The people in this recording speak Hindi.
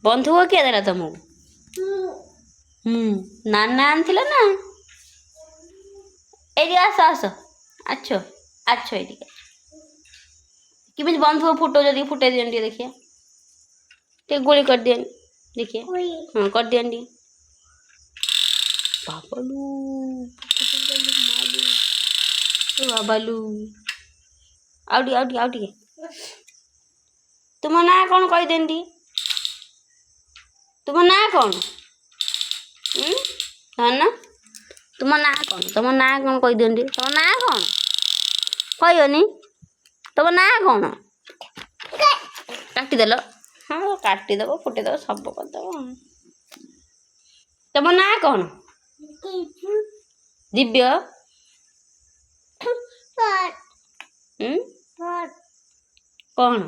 बंधुक किए देला तुमको नाना आनथिला ना एडी आस आस अच्छो अच्छो एडी किमित बंधुक फुटो जदी फुटे दियंडी देखिए ते गोली कर दियन देखिए हां कर दियंडी बाबलू बाबलू आउटी तुम ना कौन कह देंदी तुम ना कौन ना तुम ना कौन कह देंदी तुम ना कौन कहनी तुम ना कौन काटिदेल हाँ काटिदेव फुटेदेव सब करदेव तुम ना कौन दिव्य कौन